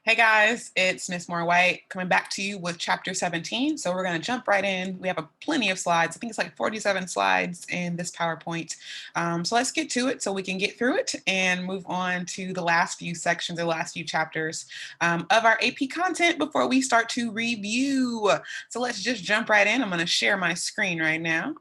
Hey guys, it's Miss Moore White coming back to you with chapter 17. So we're going to jump right in. We have plenty of slides. I think it's like 47 slides in this PowerPoint. So let's get to it so we can get through it and move on to the last few sections, the last few chapters of our AP content before we start to review. So let's just jump right in. I'm going to share my screen right now.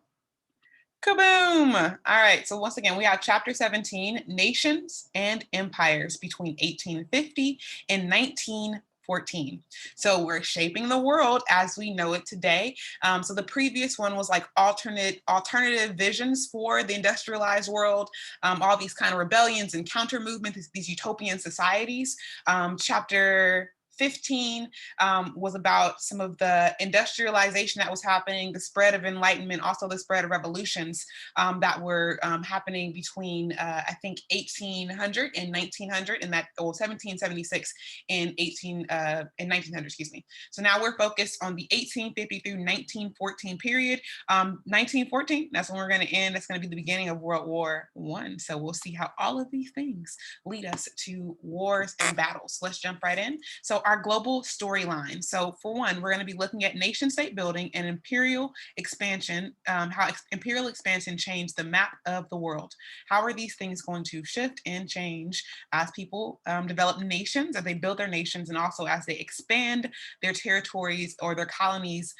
Kaboom! All right, so once again, we have chapter 17, Nations and Empires between 1850 and 1914. So we're shaping the world as we know it today. So the previous one was like alternative visions for the industrialized world, all these kind of rebellions and counter movements, these utopian societies. Chapter 15 was about some of the industrialization that was happening, the spread of enlightenment, also the spread of revolutions that were happening between, I think, 1800 and 1900, and that, 1776 and 1900, excuse me. So now we're focused on the 1850 through 1914 period. 1914, that's when we're going to end. That's going to be the beginning of World War I. So we'll see how all of these things lead us to wars and battles. Let's jump right in. So our global storyline. So for one, we're going to be looking at nation state building and imperial expansion, how imperial expansion changed the map of the world. How are these things going to shift and change as people develop nations, as they build their nations, and also as they expand their territories or their colonies,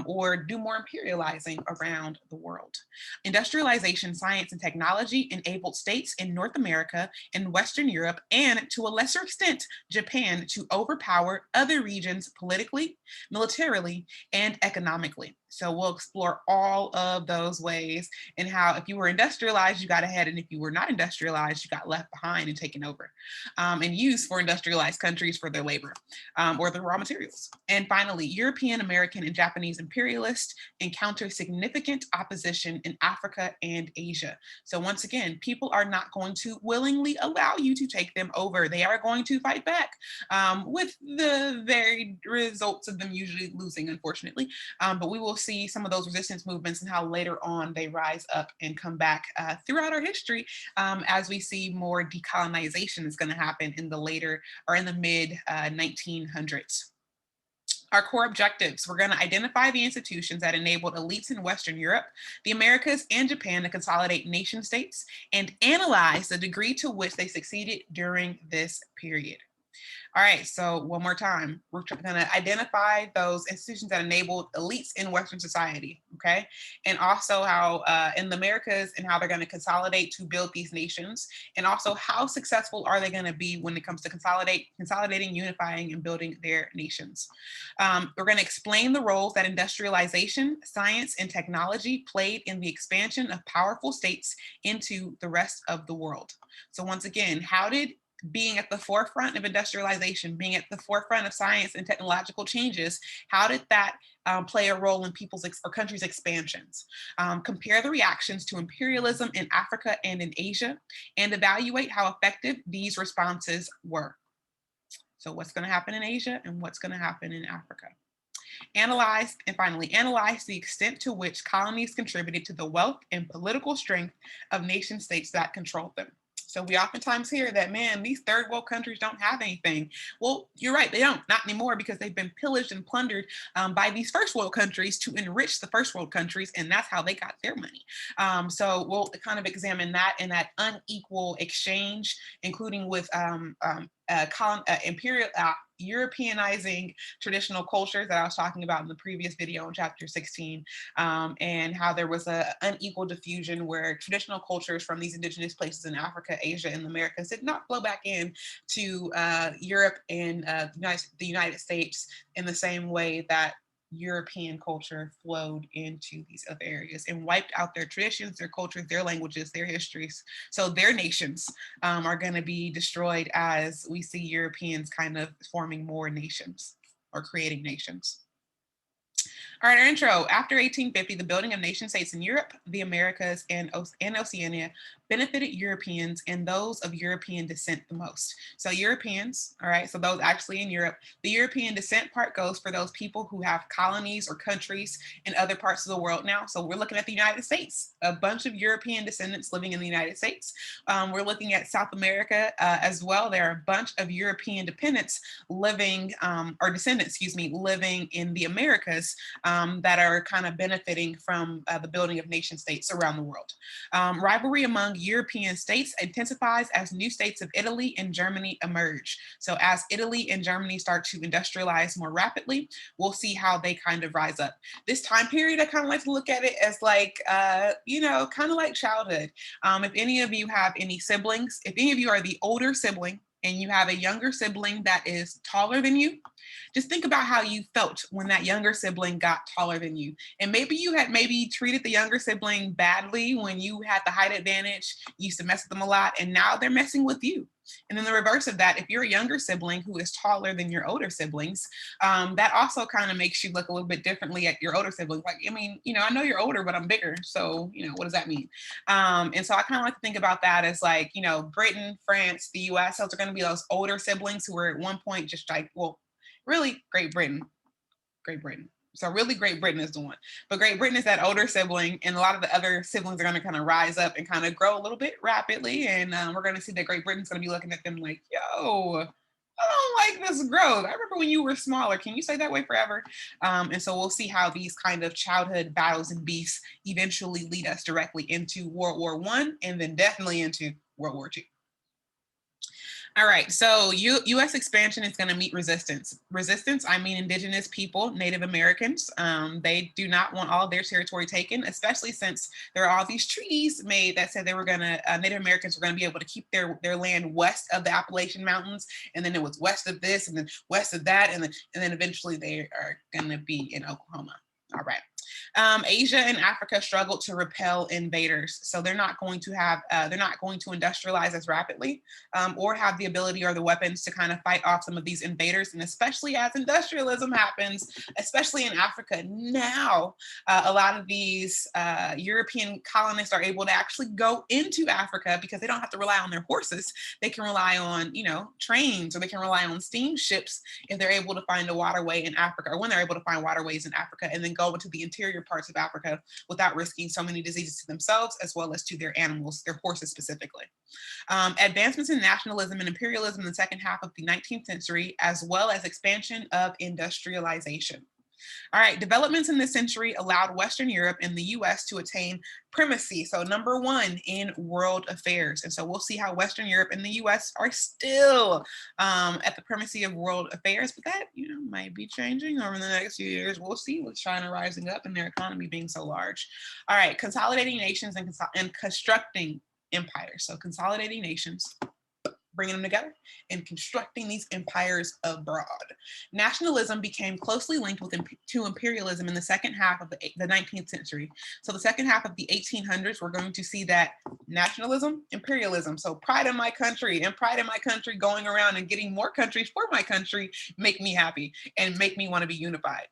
or do more imperializing around the world. Industrialization, science, and technology enabled states in North America and Western Europe, and to a lesser extent, Japan, to overpower other regions politically, militarily, and economically. So we'll explore all of those ways and how if you were industrialized, you got ahead, and if you were not industrialized, you got left behind and taken over, and used for industrialized countries for their labor or their raw materials. And finally, European, American, and Japanese imperialists encounter significant opposition in Africa and Asia. So once again, people are not going to willingly allow you to take them over. They are going to fight back, with the varied results of them usually losing, unfortunately. But we will see some of those resistance movements and how later on they rise up and come back throughout our history, as we see more decolonization is going to happen in the later or in the mid 1900s. Our core objectives, we're going to identify the institutions that enabled elites in Western Europe, the Americas, and Japan to consolidate nation states and analyze the degree to which they succeeded during this period. All right, so one more time, we're going to identify those institutions that enabled elites in Western society, okay? And also how in the Americas and how they're going to consolidate to build these nations, and also how successful are they going to be when it comes to consolidating, unifying, and building their nations. We're going to explain the roles that industrialization, science, and technology played in the expansion of powerful states into the rest of the world. So once again, how did being at the forefront of industrialization, being at the forefront of science and technological changes, how did that play a role in people's or countries' expansions? Compare the reactions to imperialism in Africa and in Asia, and evaluate how effective these responses were. So what's going to happen in Asia and what's going to happen in Africa? Analyze, and finally, analyze the extent to which colonies contributed to the wealth and political strength of nation states that controlled them. So we oftentimes hear that, man, these third world countries don't have anything. Well, you're right, they don't, not anymore, because they've been pillaged and plundered by these first world countries to enrich the first world countries, and that's how they got their money. So we'll kind of examine that and that unequal exchange, including with imperial Europeanizing traditional cultures that I was talking about in the previous video in chapter 16, and how there was an unequal diffusion where traditional cultures from these indigenous places in Africa, Asia, and the Americas did not flow back in to Europe and the United States in the same way that European culture flowed into these other areas and wiped out their traditions, their cultures, their languages, their histories. So their nations are going to be destroyed as we see Europeans kind of forming more nations or creating nations. All right, our intro. After 1850, the building of nation states in Europe, the Americas, and Oceania benefited Europeans and those of European descent the most. So Europeans, all right, so those actually in Europe, the European descent part goes for those people who have colonies or countries in other parts of the world now. So we're looking at the United States, a bunch of European descendants living in the United States. We're looking at South America as well. There are a bunch of European dependents living, or descendants, excuse me, living in the Americas that are kind of benefiting from the building of nation states around the world. Rivalry among European states intensifies as new states of Italy and Germany emerge. So as Italy and Germany start to industrialize more rapidly, we'll see how they kind of rise up. This time period, I kind of like to look at it as like, kind of like childhood. If any of you have any siblings, if any of you are the older sibling and you have a younger sibling that is taller than you, just think about how you felt when that younger sibling got taller than you. And maybe you had treated the younger sibling badly when you had the height advantage, you used to mess with them a lot, and now they're messing with you. And then the reverse of that, if you're a younger sibling who is taller than your older siblings, that also kind of makes you look a little bit differently at your older siblings. Like, I mean, I know you're older, but I'm bigger. So, what does that mean? And so I kind of like to think about that as like, Britain, France, the US, those are going to be those older siblings who were at one point just like, well, really Great Britain. So really Great Britain is the one. But Great Britain is that older sibling, and a lot of the other siblings are going to kind of rise up and kind of grow a little bit rapidly. And we're going to see that Great Britain's going to be looking at them like, yo, I don't like this growth. I remember when you were smaller. Can you stay that way forever? And so we'll see how these kind of childhood battles and beefs eventually lead us directly into World War I and then definitely into World War II. All right, so U.S. expansion is going to meet resistance. Resistance, I mean indigenous people, Native Americans. They do not want all of their territory taken, especially since there are all these treaties made that said they were going to, Native Americans were going to be able to keep their land west of the Appalachian Mountains, and then it was west of this, and then west of that, and then eventually they are going to be in Oklahoma. All right. Asia and Africa struggled to repel invaders, so they're not going to industrialize as rapidly, or have the ability or the weapons to kind of fight off some of these invaders. And especially as industrialism happens, especially in Africa now, a lot of these European colonists are able to actually go into Africa because they don't have to rely on their horses. They can rely on, trains, or they can rely on steamships if they're able to find a waterway in Africa, or when they're able to find waterways in Africa, and then go into the interior parts of Africa without risking so many diseases to themselves as well as to their animals, their horses specifically. Advancements in nationalism and imperialism in the second half of the 19th century, as well as expansion of industrialization. All right, developments in this century allowed Western Europe and the US to attain primacy, so number one in world affairs. And so we'll see how Western Europe and the US are still at the primacy of world affairs, but that, might be changing over the next few years. We'll see with China rising up and their economy being so large. All right, consolidating nations and constructing empires. So consolidating nations, bringing them together, and constructing these empires abroad. Nationalism became closely linked to imperialism in the second half of the 19th century. So the second half of the 1800s, we're going to see that nationalism, imperialism. So pride in my country, and pride in my country going around and getting more countries for my country make me happy and make me want to be unified.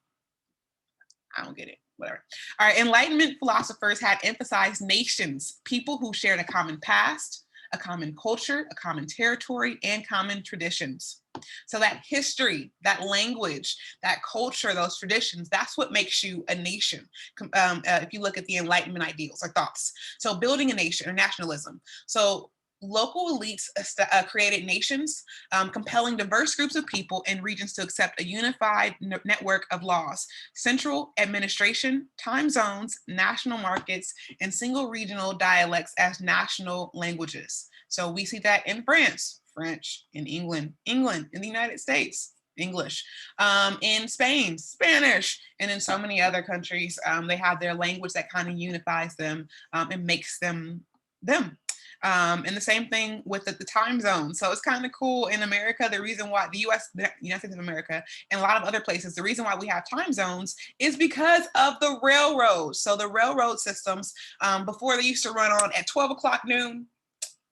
I don't get it. Whatever. All right, Enlightenment philosophers had emphasized nations, people who shared a common past, a common culture, a common territory, and common traditions. So that history, that language, that culture, those traditions, that's what makes you a nation. If you look at the Enlightenment ideals or thoughts. So building a nation or nationalism. So local elites created nations, compelling diverse groups of people and regions to accept a unified network of laws, central administration, time zones, national markets, and single regional dialects as national languages. So we see that in France, French, in England, in the United States, English, in Spain, Spanish, and in so many other countries, they have their language that kind of unifies them and makes them them. And the same thing with the time zone. So it's kind of cool in America. The reason why the United States of America, and a lot of other places, the reason why we have time zones is because of the railroads. So the railroad systems, before they used to run on at 12 o'clock noon,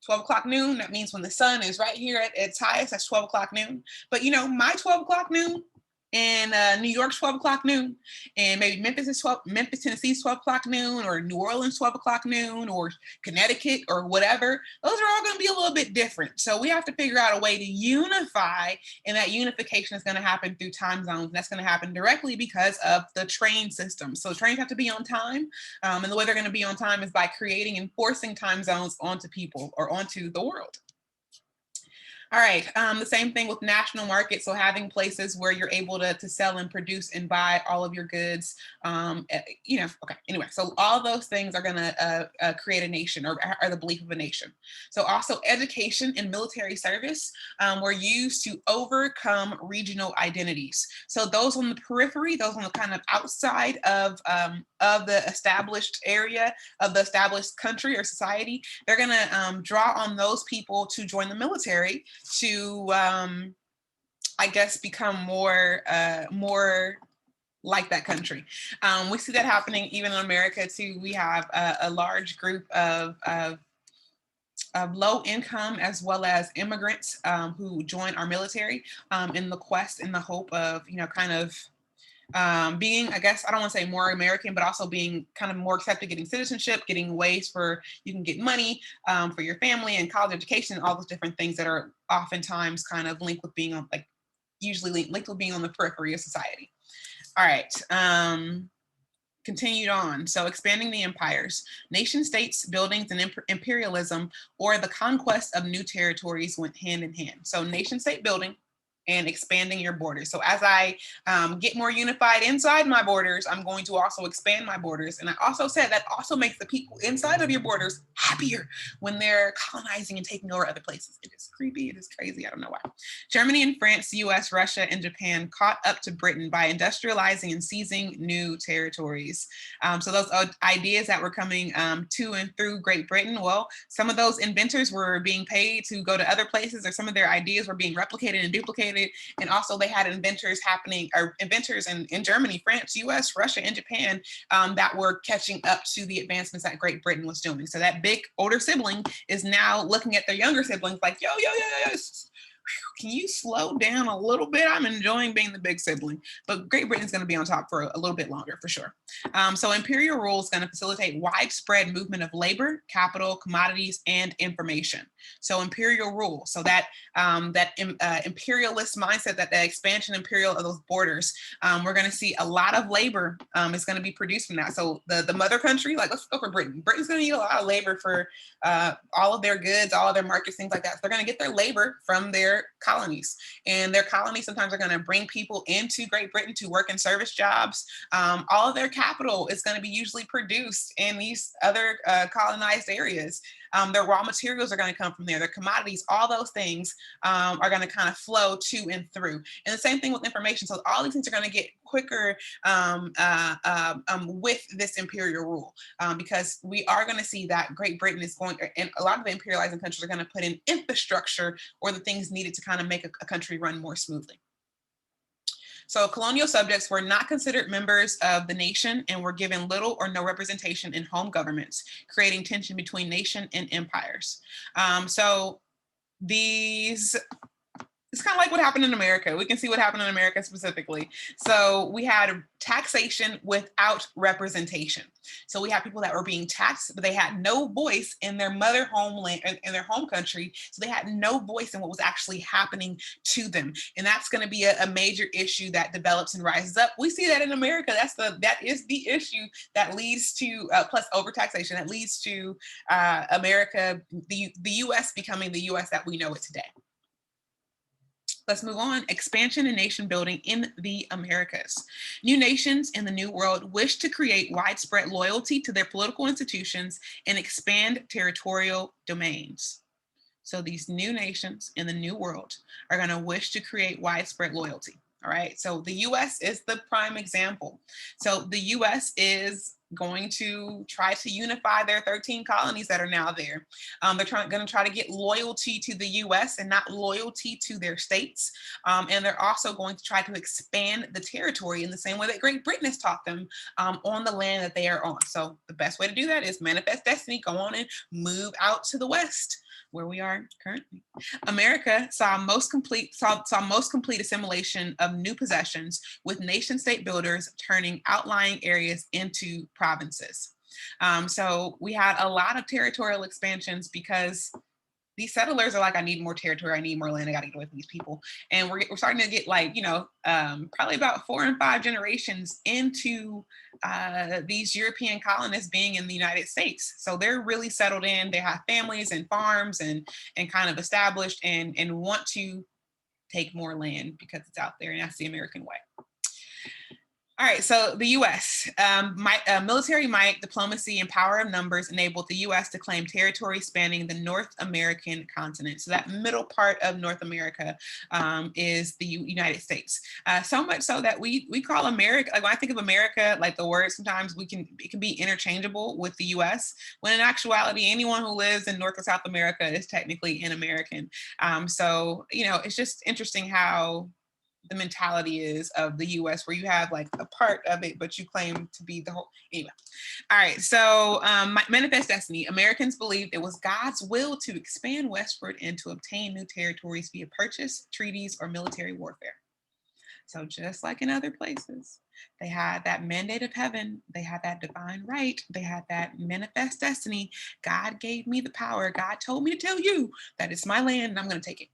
that means when the sun is right here at its highest, that's 12 o'clock noon. But my 12 o'clock noon in New York's 12 o'clock noon, and maybe Memphis, Tennessee's 12 o'clock noon, or New Orleans 12 o'clock noon, or Connecticut, or whatever. Those are all going to be a little bit different. So we have to figure out a way to unify, and that unification is going to happen through time zones. And that's going to happen directly because of the train system. So trains have to be on time, and the way they're going to be on time is by creating and forcing time zones onto people or onto the world. All right, the same thing with national markets. So having places where you're able to sell and produce and buy all of your goods, okay, anyway, so all those things are gonna create a nation or are the belief of a nation. So also education and military service were used to overcome regional identities. So those on the periphery, those on the kind of outside of the established area, of the established country or society, they're gonna draw on those people to join the military to I guess become more like that country. We see that happening even in America too. We have a large group of low income as well as immigrants who join our military in the quest, in the hope of, kind of being, I guess, I don't want to say more American, but also being kind of more accepted, getting citizenship, getting ways for you can get money for your family and college education, all those different things that are oftentimes kind of linked with being on, like, usually linked with being on the periphery of society. All right. Continued on. So expanding the empires, nation states, buildings, and imperialism, or the conquest of new territories went hand in hand. So nation state building and expanding your borders. So as I get more unified inside my borders, I'm going to also expand my borders. And I also said that also makes the people inside of your borders happier when they're colonizing and taking over other places. It is creepy. It is crazy. I don't know why. Germany and France, US, Russia, and Japan caught up to Britain by industrializing and seizing new territories. So those ideas that were coming to and through Great Britain, well, some of those inventors were being paid to go to other places, or some of their ideas were being replicated and duplicated. And also they had inventors in Germany, France, US, Russia, and Japan that were catching up to the advancements that Great Britain was doing. So that big older sibling is now looking at their younger siblings like, yo, can you slow down a little bit? I'm enjoying being the big sibling, but Great Britain's going to be on top for a little bit longer for sure. So imperial rule is going to facilitate widespread movement of labor, capital, commodities, and information. So imperial rule, so that imperialist mindset, that the expansion imperial of those borders, we're going to see a lot of labor is going to be produced from that. So the mother country, like, let's go for Britain. Britain's going to need a lot of labor for all of their goods, all of their markets, things like that. So they're going to get their labor from their colonies, and their colonies sometimes are going to bring people into Great Britain to work in service jobs. All of their capital is going to be usually produced in these other colonized areas. Their raw materials are going to come from there. Their commodities, all those things are going to kind of flow to and through. And the same thing with information. So all these things are going to get quicker with this imperial rule, because we are going to see that Great Britain is going, and a lot of the imperializing countries are going to put in infrastructure or the things needed to kind of make a country run more smoothly. So colonial subjects were not considered members of the nation and were given little or no representation in home governments, creating tension between nation and empires. So these it's kind of like what happened in America. We can see what happened in America specifically. So we had taxation without representation. So we had people that were being taxed, but they had no voice in their mother homeland, in their home country. So they had no voice in what was actually happening to them. And that's going to be a major issue that develops and rises up. We see that in America. That is the issue that leads to, plus overtaxation, that leads to America, the US becoming the US that we know it today. Let's move on. Expansion and nation building in the Americas. New nations in the New World wish to create widespread loyalty to their political institutions and expand territorial domains. So these new nations in the New World are going to wish to create widespread loyalty. All right. So the US is the prime example. So the US is going to try to unify their 13 colonies that are now there. They're going to try to get loyalty to the US and not loyalty to their states. And they're also going to try to expand the territory in the same way that Great Britain has taught them on the land that they are on. So the best way to do that is manifest destiny, go on and move out to the West, where we are currently. America saw most complete assimilation of new possessions, with nation state builders turning outlying areas into provinces. So we had a lot of territorial expansions because these settlers are like, I need more territory, I need more land, I got to get away from these people. And we're starting to get like, probably about 4 and 5 generations into these European colonists being in the United States. So they're really settled in, they have families and farms and kind of established and want to take more land because it's out there, and that's the American way. All right, so the U.S. Military might, diplomacy, and power of numbers enabled the U.S. to claim territory spanning the North American continent. So that middle part of North America is the United States. So much so that we call America, like when I think of America, like the word sometimes it can be interchangeable with the U.S. When in actuality, anyone who lives in North or South America is technically an American. So it's just interesting how the mentality is of the US, where you have like a part of it, but you claim to be the whole. Anyway. All right. So manifest destiny. Americans believed it was God's will to expand westward and to obtain new territories via purchase, treaties, or military warfare. So just like in other places, they had that mandate of heaven. They had that divine right. They had that manifest destiny. God gave me the power. God told me to tell you that it's my land and I'm going to take it.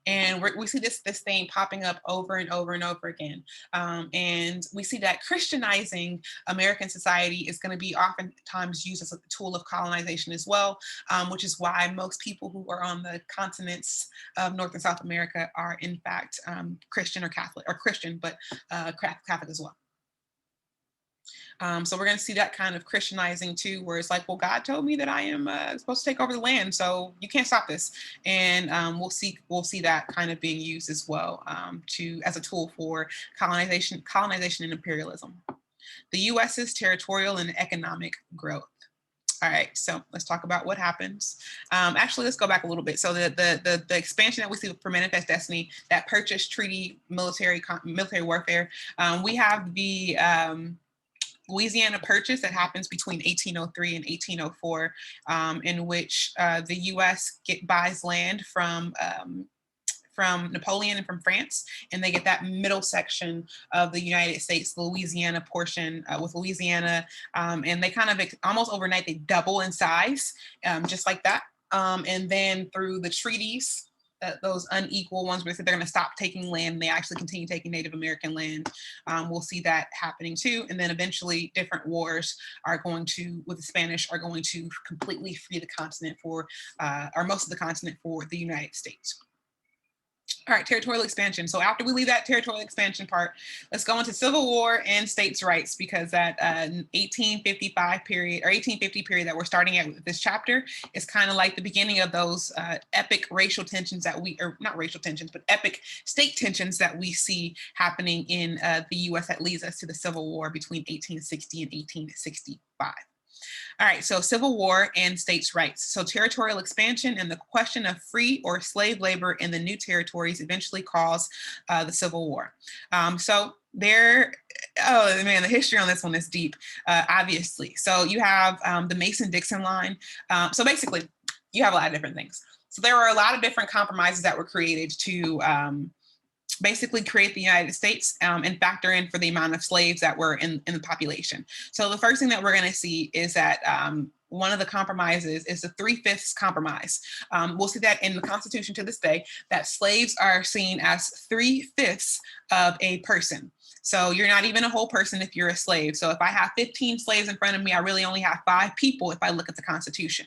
And we see this thing popping up over and over and over again. And we see that Christianizing American society is going to be oftentimes used as a tool of colonization as well, which is why most people who are on the continents of North and South America are in fact Christian or Catholic, or Christian, but Catholic as well. So we're going to see that kind of Christianizing too, where it's like, well, God told me that I am supposed to take over the land, so you can't stop this. And we'll see that kind of being used as well as a tool for colonization and imperialism. The U.S.'s territorial and economic growth. All right, so let's talk about what happens. Actually, let's go back a little bit. So the expansion that we see for Manifest Destiny, that purchase, treaty, military warfare. We have the Louisiana Purchase that happens between 1803 and 1804, in which the U.S. buys land from Napoleon and from France, and they get that middle section of the United States, the Louisiana portion with Louisiana, and they kind of almost overnight they double in size, just like that. And then through the treaties, those unequal ones where they're going to stop taking land, they actually continue taking Native American land. We'll see that happening too. And then eventually different wars with the Spanish are going to completely free the continent or most of the continent for the United States. All right, territorial expansion. So after we leave that territorial expansion part, let's go into Civil War and states' rights, because that 1855 period or 1850 period that we're starting at with this chapter is kind of like the beginning of those epic racial tensions not racial tensions, but epic state tensions that we see happening in the U.S. that leads us to the Civil War between 1860 and 1865. All right, so Civil War and states' rights. So territorial expansion and the question of free or slave labor in the new territories eventually caused the Civil War. So the history on this one is deep, obviously. So you have the Mason-Dixon line. So basically, you have a lot of different things. So there were a lot of different compromises that were created to basically create the United States and factor in for the amount of slaves that were in the population. So the first thing that we're going to see is that one of the compromises is the 3/5 compromise. We'll see that in the Constitution to this day, that slaves are seen as 3/5 of a person. So you're not even a whole person if you're a slave. So if I have 15 slaves in front of me, I really only have 5 people if I look at the Constitution.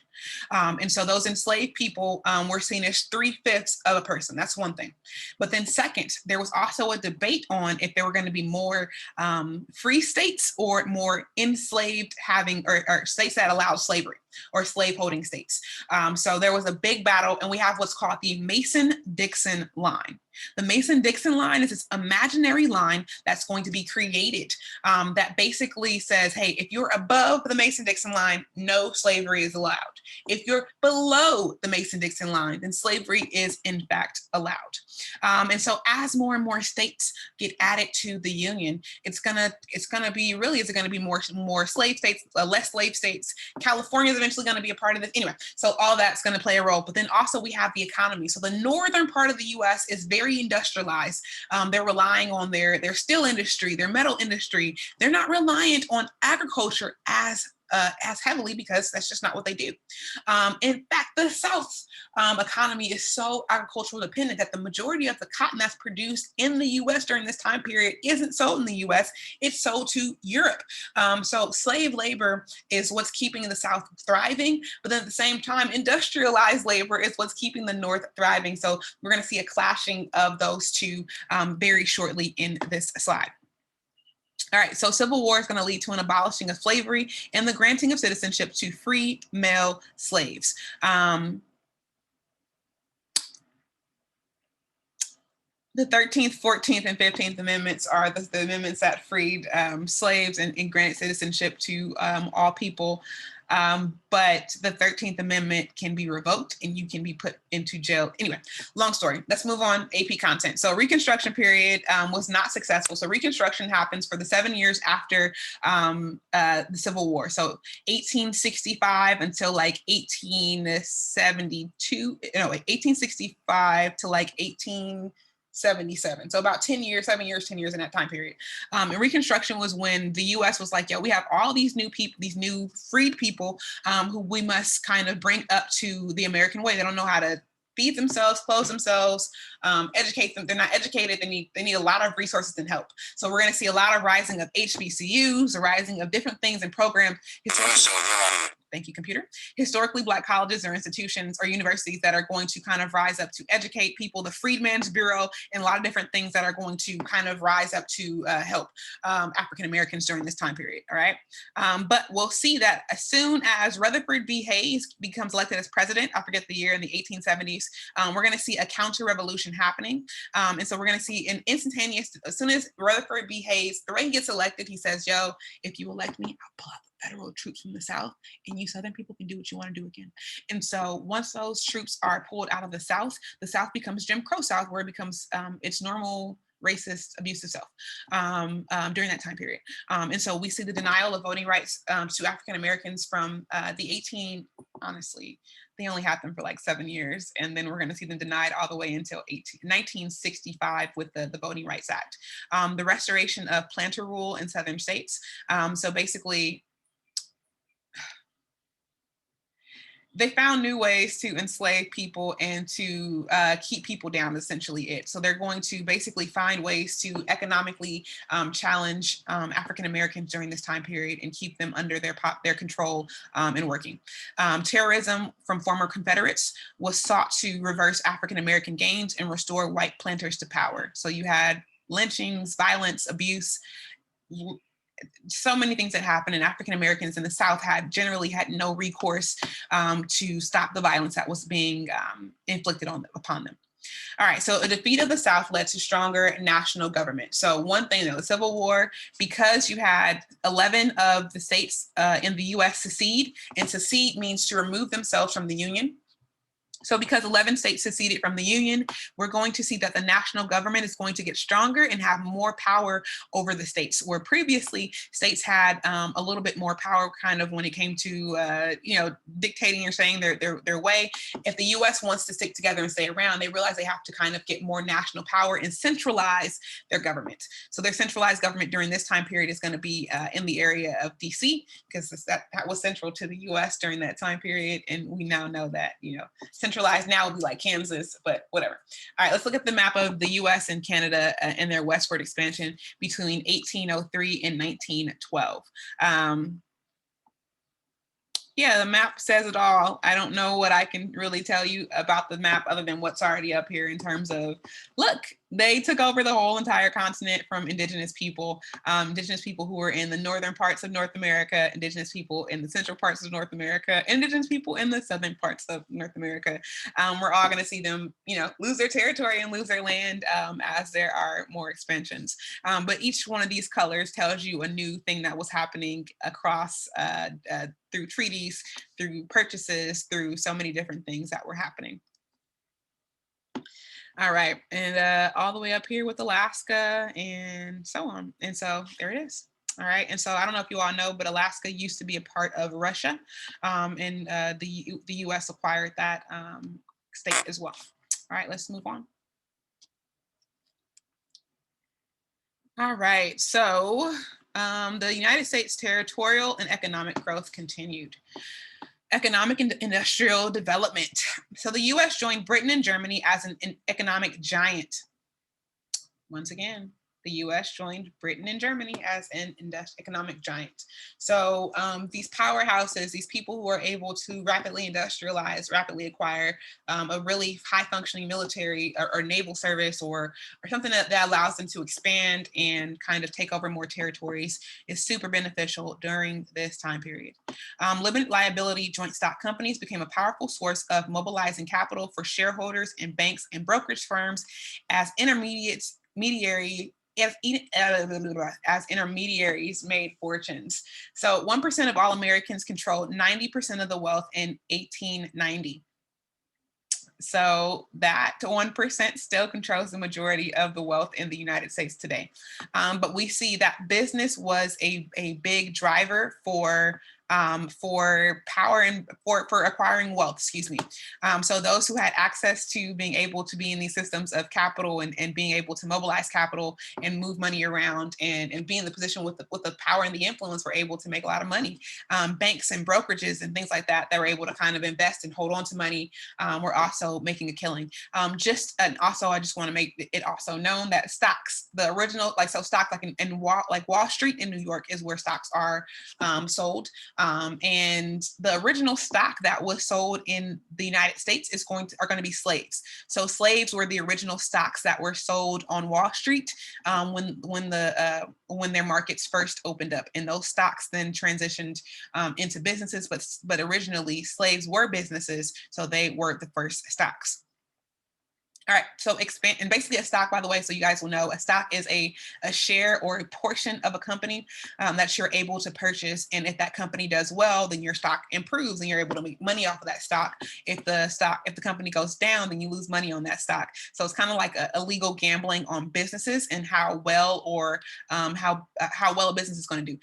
And so those enslaved people were seen as 3/5 of a person. That's one thing. But then second, there was also a debate on if there were going to be more free states or more enslaved or states that allowed slavery slavery or slaveholding states. So there was a big battle, and we have what's called the Mason-Dixon line. The Mason-Dixon line is this imaginary line that's going to be created that basically says, hey, if you're above the Mason-Dixon line, no slavery is allowed. If you're below the Mason-Dixon line, then slavery is in fact allowed. And so as more and more states get added to the Union, it's gonna be more slave states, less slave states. California is eventually going to be a part of this. Anyway, so all that's going to play a role. But then also we have the economy. So the northern part of the U.S. is very industrialized. They're relying on their steel industry, their metal industry. They're not reliant on agriculture as heavily because that's just not what they do. In fact, the South's economy is so agricultural dependent that the majority of the cotton that's produced in the U.S. during this time period isn't sold in the U.S. It's sold to Europe. So slave labor is what's keeping the South thriving, but then at the same time, industrialized labor is what's keeping the North thriving. So we're going to see a clashing of those two very shortly in this slide. All right, so Civil War is going to lead to an abolishing of slavery and the granting of citizenship to free male slaves. The 13th, 14th, and 15th Amendments are the amendments that freed slaves and granted citizenship to all people. But the 13th Amendment can be revoked and you can be put into jail. Anyway, long story. Let's move on. AP content. So Reconstruction period was not successful. So Reconstruction happens for the 7 years after the Civil War. So 1865 until like 1865 to like 1877. So about 10 years, 10 years in that time period. And Reconstruction was when the U.S. was like, yo, we have all these new people, these new freed people who we must kind of bring up to the American way. They don't know how to feed themselves, clothe themselves, educate them. They're not educated. They need a lot of resources and help. So we're going to see a lot of rising of HBCUs, a rising of different things and programs. Thank you, computer. Historically, Black colleges or institutions or universities that are going to kind of rise up to educate people, the Freedmen's Bureau, and a lot of different things that are going to kind of rise up to help African Americans during this time period, all right? But we'll see that as soon as Rutherford B. Hayes becomes elected as president, I forget the year, in the 1870s, we're going to see a counter-revolution happening. And so we're going to see an instantaneous, as soon as Rutherford B. Hayes, the way he gets elected, he says, yo, if you elect me, I'll pull out federal troops from the South, and you Southern people can do what you want to do again. And so once those troops are pulled out of the South becomes Jim Crow South, where it becomes its normal racist, abusive self during that time period. And so we see the denial of voting rights to African Americans from honestly, they only had them for like 7 years. And then we're going to see them denied all the way until 1965 with the Voting Rights Act. The restoration of planter rule in Southern states. So basically, they found new ways to enslave people and to keep people down, essentially it. So they're going to basically find ways to economically challenge African Americans during this time period and keep them under their control and working. Terrorism from former Confederates was sought to reverse African American gains and restore white planters to power. So you had lynchings, violence, abuse, so many things that happened, and African Americans in the South generally had no recourse to stop the violence that was being inflicted upon them. All right, so a defeat of the South led to stronger national government. So one thing though, the Civil War, because you had 11 of the states in the U.S. secede, and secede means to remove themselves from the Union. So because 11 states seceded from the Union, we're going to see that the national government is going to get stronger and have more power over the states, where previously states had a little bit more power kind of when it came to, dictating or saying their way. If the U.S. wants to stick together and stay around, they realize they have to kind of get more national power and centralize their government. So their centralized government during this time period is going to be in the area of D.C., because that was central to the U.S. during that time period. And we now know that, centralized now would be like Kansas, but whatever. All right, let's look at the map of the US and Canada and their westward expansion between 1803 and 1912. Yeah, the map says it all. I don't know what I can really tell you about the map other than what's already up here in terms of, look, They took over the whole entire continent from indigenous people who were in the northern parts of North America, indigenous people in the central parts of North America, indigenous people in the southern parts of North America. We're all going to see them, lose their territory and lose their land as there are more expansions. But each one of these colors tells you a new thing that was happening across through treaties, through purchases, through so many different things that were happening. All right, and all the way up here with Alaska and so on. And so there it is. All right, and so I don't know if you all know, but Alaska used to be a part of Russia, and the U.S. acquired that state as well. All right, let's move on. All right, so the United States territorial and economic growth continued. Economic and industrial development. So the US joined Britain and Germany as an economic giant. Once again, the US joined Britain and Germany as an economic giant. So these powerhouses, these people who are able to rapidly industrialize, rapidly acquire a really high functioning military or naval service or something that allows them to expand and kind of take over more territories is super beneficial during this time period. Limited liability joint stock companies became a powerful source of mobilizing capital for shareholders and banks and brokerage firms as intermediaries made fortunes. So 1% of all Americans controlled 90% of the wealth in 1890. So that 1% still controls the majority of the wealth in the United States today. But we see that business was a big driver for power and for acquiring wealth, excuse me. So those who had access to being able to be in these systems of capital and being able to mobilize capital and move money around and be in the position with the power and the influence were able to make a lot of money. Banks and brokerages and things like that were able to kind of invest and hold on to money were also making a killing. Also, I just want to make it also known that stocks, the original, stock like Wall Street in New York is where stocks are sold. And the original stock that was sold in the United States are going to be slaves. So slaves were the original stocks that were sold on Wall Street when their markets first opened up, and those stocks then transitioned into businesses. But originally slaves were businesses, so they were the first stocks. All right, so expand, and basically a stock, by the way, so you guys will know, a stock is a share or a portion of a company that you're able to purchase. And if that company does well, then your stock improves and you're able to make money off of that stock. If the company goes down, then you lose money on that stock. So it's kind of like a illegal gambling on businesses and how well a business is going to do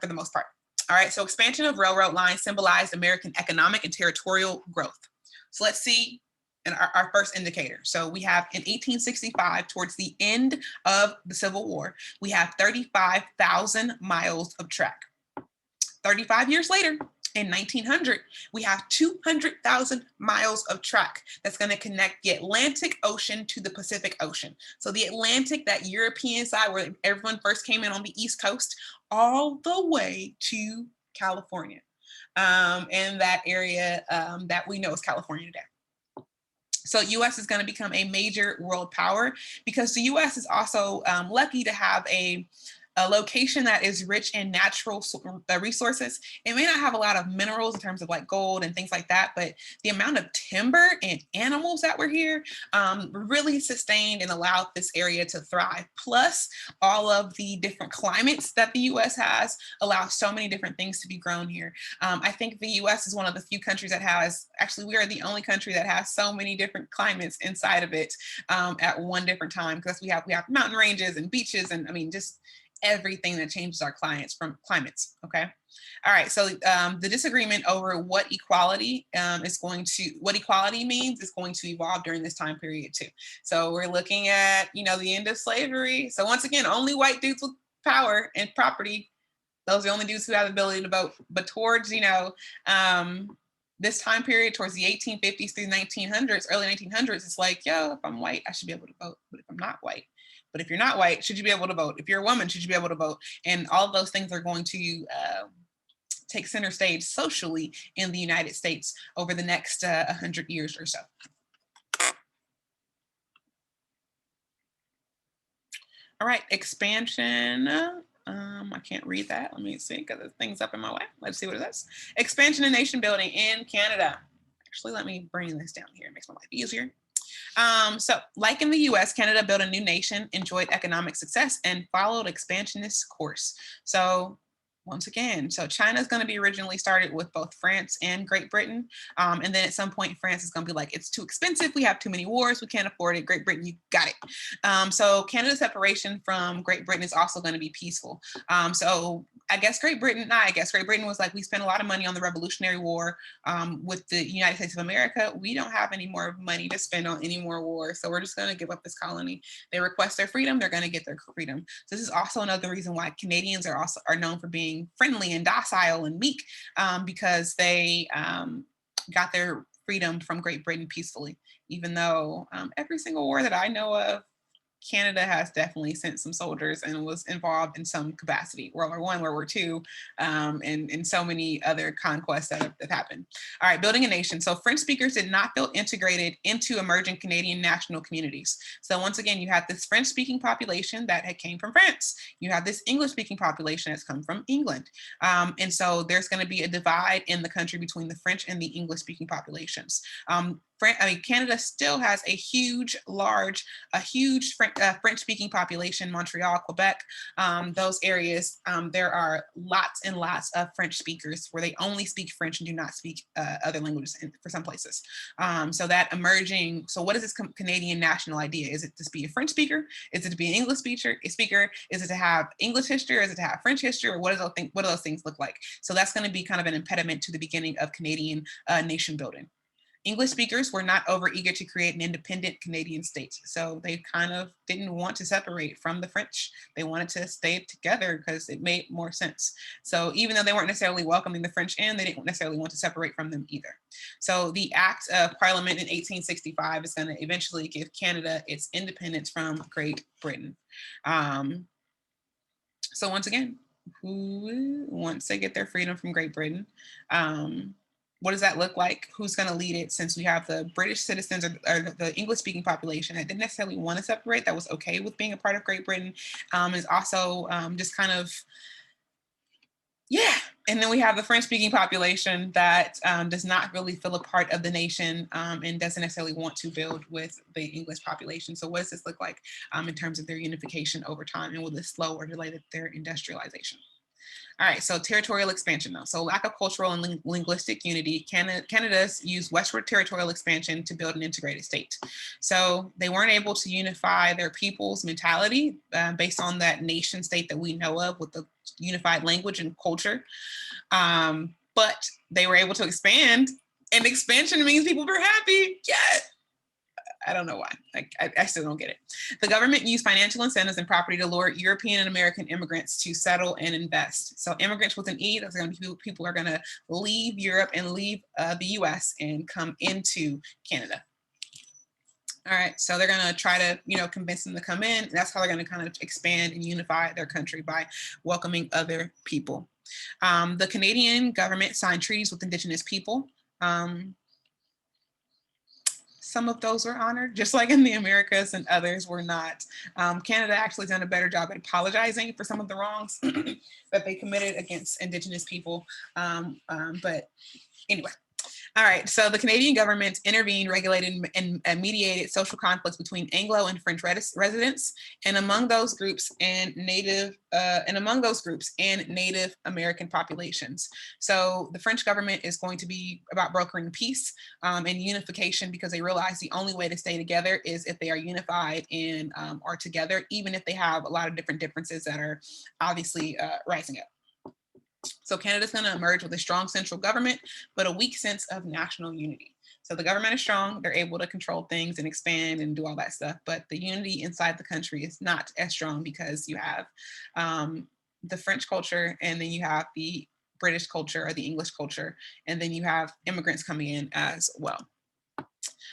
for the most part. All right, so expansion of railroad lines symbolized American economic and territorial growth. So let's see. And our first indicator. So we have in 1865, towards the end of the Civil War, we have 35,000 miles of track. 35 years later, in 1900, we have 200,000 miles of track that's going to connect the Atlantic Ocean to the Pacific Ocean. So the Atlantic, that European side where everyone first came in on the East Coast, all the way to California, and that area that we know as California today. So U.S. is going to become a major world power because the U.S. is also lucky to have a location that is rich in natural resources. It may not have a lot of minerals in terms of like gold and things like that, but the amount of timber and animals that were here really sustained and allowed this area to thrive. Plus, all of the different climates that the U.S. has allow so many different things to be grown here. I think the U.S. is one of the few countries that has, actually, we are the only country that has so many different climates inside of it at one different time, because we have mountain ranges and beaches and just everything that changes our climates. Okay. All right. So the disagreement over what equality means is going to evolve during this time period too. So we're looking at, the end of slavery. So once again, only white dudes with power and property. Those are the only dudes who have the ability to vote. But towards, this time period, towards the 1850s through 1900s, early 1900s, it's like, if I'm white, I should be able to vote. But if I'm not white, but if you're not white, should you be able to vote? If you're a woman, should you be able to vote? And all of those things are going to take center stage socially in the United States over the next 100 years or so. All right, expansion. I can't read that. Let me see because the thing's up in my way. Let's see what it says. Expansion and nation building in Canada. Actually, let me bring this down here. It makes my life easier. So, like in the US, Canada built a new nation, enjoyed economic success, and followed expansionist course. So, once again, so China is going to be originally started with both France and Great Britain. And then at some point, France is going to be like, it's too expensive. We have too many wars. We can't afford it. Great Britain, you got it. So Canada's separation from Great Britain is also going to be peaceful. So I guess Great Britain was like, we spent a lot of money on the Revolutionary War with the United States of America. We don't have any more money to spend on any more wars. So we're just going to give up this colony. They request their freedom. They're going to get their freedom. So this is also another reason why Canadians are known for being friendly and docile and meek, because they got their freedom from Great Britain peacefully, even though every single war that I know of, Canada has definitely sent some soldiers and was involved in some capacity. World War I, World War II, and so many other conquests that have happened. All right, building a nation. So French speakers did not feel integrated into emerging Canadian national communities. So once again, you have this French-speaking population that had came from France. You have this English-speaking population that's come from England. And so there's going to be a divide in the country between the French and the English-speaking populations. Canada still has a huge French-speaking population. Montreal, Quebec, those areas, there are lots and lots of French speakers where they only speak French and do not speak other languages for some places. So that emerging, so what is this Canadian national idea? Is it to be a French speaker? Is it to be an English speaker? Is it to have English history? Or is it to have French history? Or what do those things look like? So that's going to be kind of an impediment to the beginning of Canadian nation building. English speakers were not overeager to create an independent Canadian state. So they kind of didn't want to separate from the French. They wanted to stay together because it made more sense. So even though they weren't necessarily welcoming the French in, they didn't necessarily want to separate from them either. So the Act of Parliament in 1865 is going to eventually give Canada its independence from Great Britain. So once again, once they get their freedom from Great Britain, what does that look like? Who's going to lead it? Since we have the British citizens or the English-speaking population that didn't necessarily want to separate, that was okay with being a part of Great Britain, is also just kind of, yeah. And then we have the French-speaking population that does not really feel a part of the nation and doesn't necessarily want to build with the English population. So what does this look like in terms of their unification over time? And will this slow or delay their industrialization? All right, so territorial expansion though. So lack of cultural and linguistic unity, Canada's used westward territorial expansion to build an integrated state. So they weren't able to unify their people's mentality based on that nation state that we know of with the unified language and culture. But they were able to expand, and expansion means people were happy. Yeah. I don't know why. I still don't get it. The government used financial incentives and property to lure European and American immigrants to settle and invest. So immigrants with an E, that's going to be people who are going to leave Europe and leave the US and come into Canada. All right, so they're going to try to, convince them to come in. That's how they're going to kind of expand and unify their country, by welcoming other people. The Canadian government signed treaties with Indigenous people. Some of those were honored, just like in the Americas, and others were not. Canada actually done a better job at apologizing for some of the wrongs that they committed against Indigenous people. But anyway. All right, so the Canadian government intervened, regulated, and mediated social conflicts between Anglo and French residents, and among those groups and Native American populations. So the French government is going to be about brokering peace and unification, because they realize the only way to stay together is if they are unified and are together, even if they have a lot of different differences that are obviously rising up. So Canada's going to emerge with a strong central government, but a weak sense of national unity. So the government is strong, they're able to control things and expand and do all that stuff, but the unity inside the country is not as strong, because you have the French culture, and then you have the British culture or the English culture, and then you have immigrants coming in as well.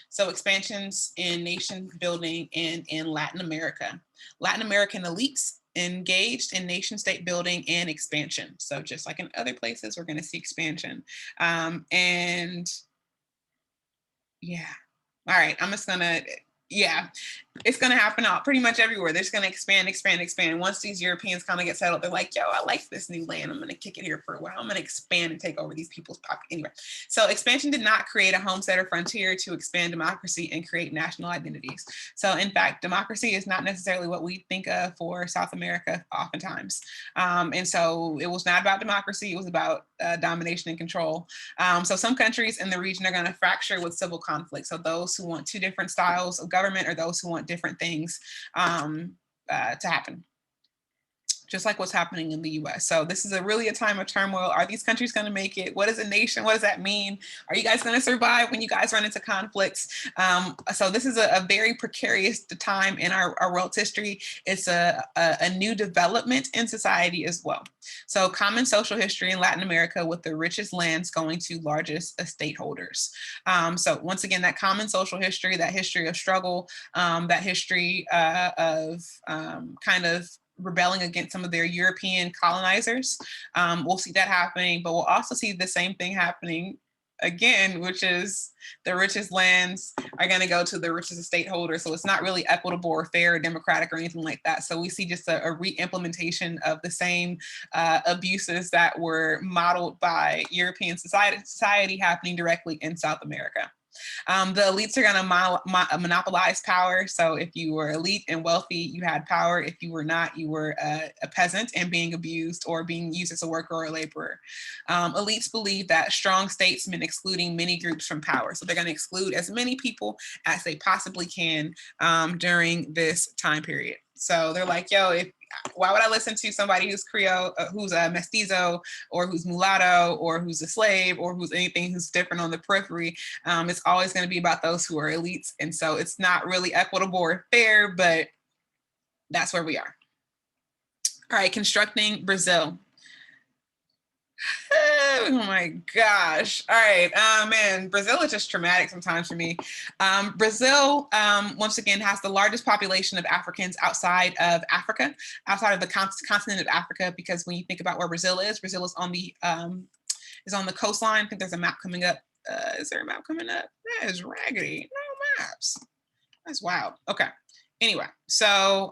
So expansions in nation building and in Latin America. Latin American elites engaged in nation state building and expansion. So just like in other places, we're going to see expansion. And yeah, all right, I'm just going to, Yeah, it's going to happen out pretty much everywhere. They're just going to expand, expand, expand. Once these Europeans kind of get settled, they're like, yo, I like this new land. I'm going to kick it here for a while. I'm going to expand and take over these people's property. Anyway, so expansion did not create a homestead or frontier to expand democracy and create national identities. So in fact, democracy is not necessarily what we think of for South America oftentimes. And so it was not about democracy. It was about domination and control. So some countries in the region are going to fracture with civil conflict. So those who want two different styles of government or those who want different things to happen, just like what's happening in the US. So this is really a time of turmoil. Are these countries going to make it? What is a nation? What does that mean? Are you guys going to survive when you guys run into conflicts? So this is a very precarious time in our world's history. It's a new development in society as well. So common social history in Latin America with the richest lands going to largest estate holders. So once again, that common social history, that history of struggle, that history of kind of rebelling against some of their European colonizers. We'll see that happening, but we'll also see the same thing happening again, which is the richest lands are going to go to the richest estate holders. So it's not really equitable or fair or democratic or anything like that. So we see just a re-implementation of the same abuses that were modeled by European society happening directly in South America. The elites are going to monopolize power. So if you were elite and wealthy, you had power. If you were not, you were a peasant and being abused or being used as a worker or a laborer. Elites believe that strong states mean excluding many groups from power. So they're going to exclude as many people as they possibly can during this time period. So they're like, yo, why would I listen to somebody who's Creole, who's a mestizo, or who's mulatto, or who's a slave, or who's anything who's different on the periphery? It's always going to be about those who are elites. And so it's not really equitable or fair, but that's where we are. All right, constructing Brazil. Oh my gosh. All right. Man, Brazil is just traumatic sometimes for me. Brazil, once again, has the largest population of Africans outside of Africa, outside of the continent of Africa, because when you think about where Brazil is on the coastline. I think there's a map coming up. Is there a map coming up? That is raggedy. No maps. That's wild. Okay. Anyway, so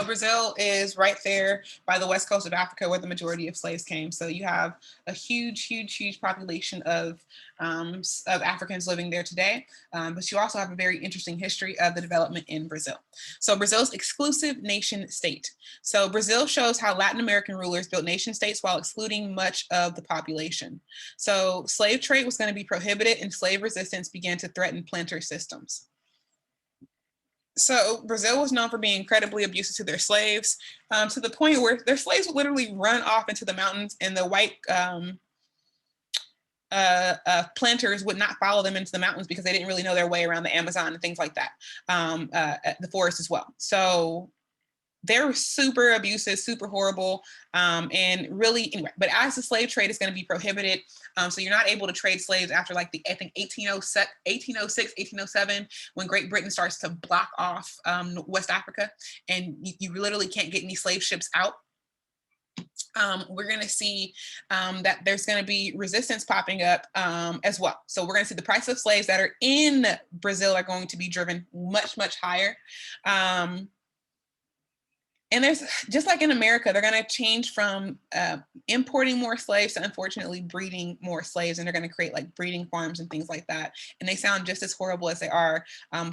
Brazil is right there by the west coast of Africa where the majority of slaves came. So you have a huge, huge, huge population of Africans living there today. But you also have a very interesting history of the development in Brazil. So Brazil's exclusive nation state. So Brazil shows how Latin American rulers built nation states while excluding much of the population. So slave trade was going to be prohibited and slave resistance began to threaten planter systems. So Brazil was known for being incredibly abusive to their slaves, to the point where their slaves would literally run off into the mountains, and the white planters would not follow them into the mountains because they didn't really know their way around the Amazon and things like that, the forest as well. So they're super abusive, super horrible, and really, anyway, but as the slave trade is going to be prohibited, so you're not able to trade slaves after like I think 1806, 1807, when Great Britain starts to block off West Africa, and you literally can't get any slave ships out. We're going to see that there's going to be resistance popping up as well. So we're going to see the price of slaves that are in Brazil are going to be driven much, much higher. And there's, just like in America, they're going to change from importing more slaves to unfortunately breeding more slaves. And they're going to create like breeding farms and things like that. And they sound just as horrible as they are,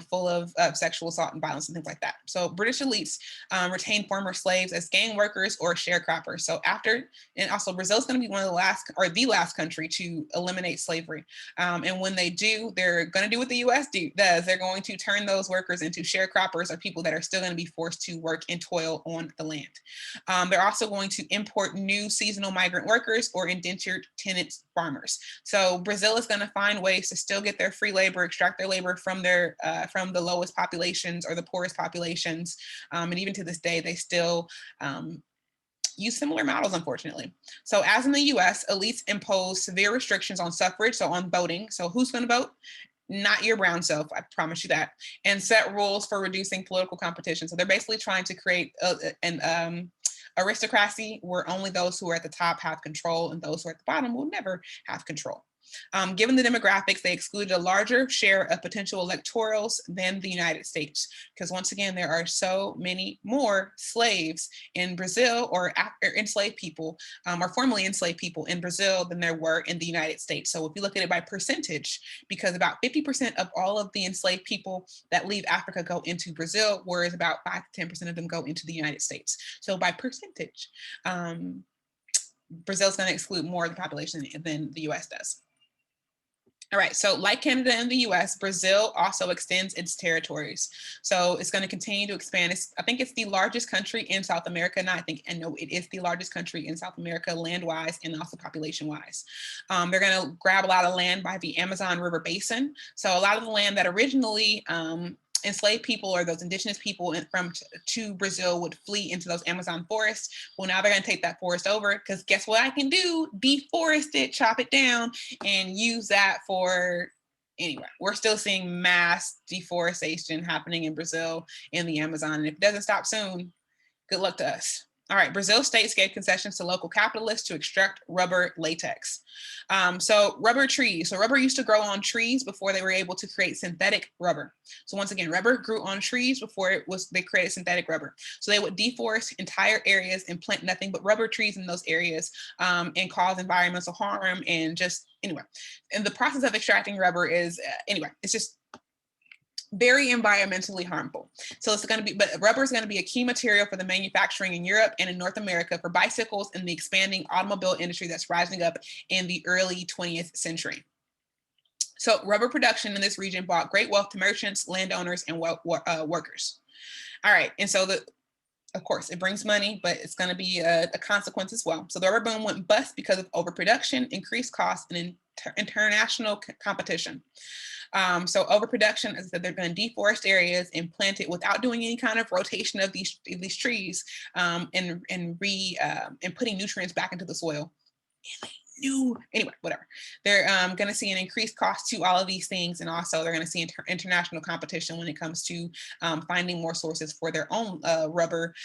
full of sexual assault and violence and things like that. So British elites retain former slaves as gang workers or sharecroppers. So and also Brazil's going to be one of the last, or the last country to eliminate slavery. And when they do, they're going to do what the US does. They're going to turn those workers into sharecroppers, or people that are still going to be forced to work and toil on the land. They're also going to import new seasonal migrant workers or indentured tenant farmers. So Brazil is going to find ways to still get their free labor, extract their labor from the lowest populations or the poorest populations. And even to this day, they still use similar models, unfortunately. So as in the US, elites impose severe restrictions on suffrage, so on voting. So who's going to vote? Not your brown self, I promise you that, and set rules for reducing political competition. So they're basically trying to create an aristocracy where only those who are at the top have control and those who are at the bottom will never have control. Given the demographics, they excluded a larger share of potential electorals than the United States, because once again, there are so many more slaves in Brazil, or enslaved people, or formerly enslaved people in Brazil than there were in the United States. So if you look at it by percentage, because about 50% of all of the enslaved people that leave Africa go into Brazil, whereas about 5 to 10% of them go into the United States. So by percentage, Brazil's going to exclude more of the population than the US does. All right, so like Canada and the US, Brazil also extends its territories. So it's going to continue to expand. I think it's the largest country in South America. And I know it is the largest country in South America, land-wise and also population-wise. They're going to grab a lot of land by the Amazon River Basin. So a lot of the land that originally enslaved people, or those indigenous people to Brazil, would flee into those Amazon forests. Well, now they're going to take that forest over, because guess what I can do? Deforest it, chop it down, and use that for, anyway, we're still seeing mass deforestation happening in Brazil in the Amazon. And if it doesn't stop soon, good luck to us. All right, Brazil states gave concessions to local capitalists to extract rubber latex. So rubber trees. So rubber used to grow on trees before they were able to create synthetic rubber. So once again, rubber grew on trees before they created synthetic rubber. So they would deforest entire areas and plant nothing but rubber trees in those areas, and cause environmental harm, and just, anyway. And the process of extracting rubber is, anyway, it's just very environmentally harmful. So it's going to be, but rubber is going to be a key material for the manufacturing in Europe and in North America for bicycles and the expanding automobile industry that's rising up in the early 20th century. So rubber production in this region brought great wealth to merchants, landowners, and workers. All right, and so of course, it brings money, but it's going to be a consequence as well. So the rubber boom went bust because of overproduction, increased costs, and international competition. So overproduction, as I said, they're going to deforest areas and plant it without doing any kind of rotation of these trees, and putting nutrients back into the soil. Anyway, whatever. They're going to see an increased cost to all of these things, and also they're going to see international competition when it comes to finding more sources for their own rubber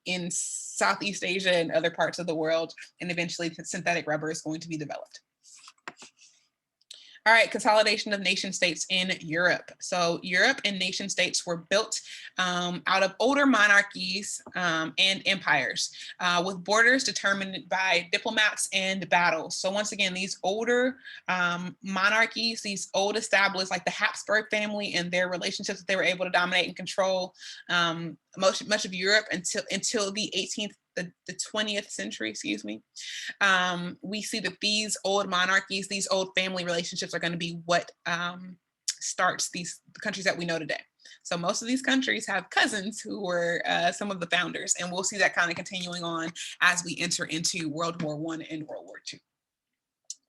in Southeast Asia and other parts of the world, and eventually synthetic rubber is going to be developed. All right, consolidation of nation states in Europe. So Europe and nation states were built out of older monarchies and empires, with borders determined by diplomats and battles. So once again, these older monarchies, these old established, like the Habsburg family and their relationships that they were able to dominate and control much of Europe until the 20th century, excuse me. We see that these old monarchies, these old family relationships are going to be what starts the countries that we know today. So most of these countries have cousins who were some of the founders, and we'll see that kind of continuing on as we enter into World War I and World War II.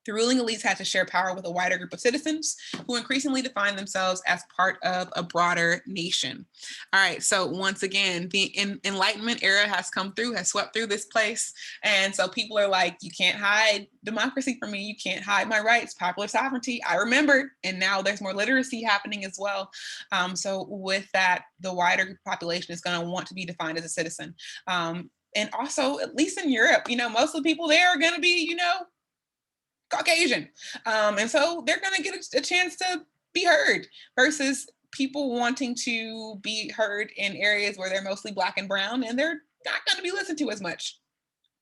The ruling elites had to share power with a wider group of citizens who increasingly defined themselves as part of a broader nation. All right, so once again, the Enlightenment era has come through, has swept through this place. And so people are like, you can't hide democracy from me. You can't hide my rights, popular sovereignty. I remember, and now there's more literacy happening as well. So with that, the wider population is going to want to be defined as a citizen. And also, at least in Europe, most of the people there are going to be, Caucasian. And so they're going to get a chance to be heard, versus people wanting to be heard in areas where they're mostly Black and brown, and they're not going to be listened to as much.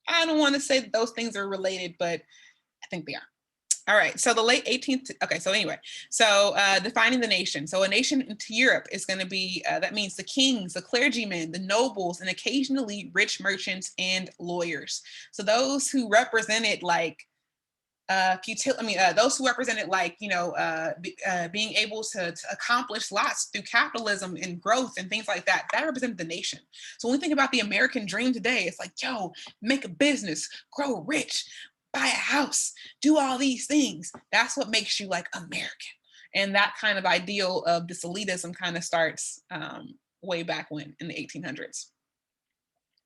I don't want to say that those things are related, but I think they are. All right, so the late 18th, okay, so anyway, so defining the nation. So a nation into Europe is going to be, that means the kings, the clergymen, the nobles, and occasionally rich merchants and lawyers. So those who represented those who represented being able to accomplish lots through capitalism and growth and things like that, that represented the nation. So when we think about the American dream today, it's like, make a business, grow rich, buy a house, do all these things. That's what makes you like American. And that kind of ideal of this elitism kind of starts way back when, in the 1800s.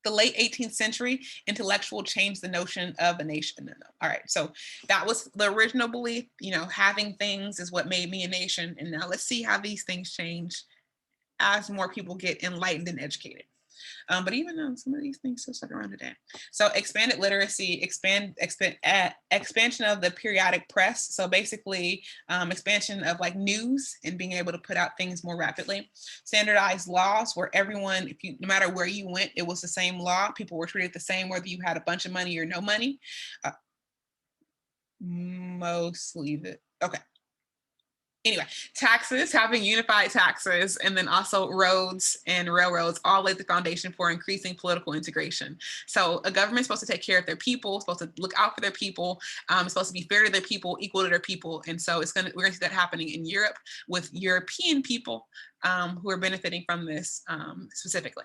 The late 18th century intellectual changed the notion of a nation. All right, so that was the original belief, having things is what made me a nation. And now let's see how these things change as more people get enlightened and educated. But even though some of these things still stuck around today. So expanded literacy, expansion of the periodic press. So basically expansion of like news and being able to put out things more rapidly. Standardized laws where everyone, no matter where you went, it was the same law. People were treated the same whether you had a bunch of money or no money. Okay. Anyway, taxes, having unified taxes, and then also roads and railroads all laid the foundation for increasing political integration. So a government's supposed to take care of their people, supposed to look out for their people, supposed to be fair to their people, equal to their people. And so we're gonna see that happening in Europe with European people who are benefiting from this specifically.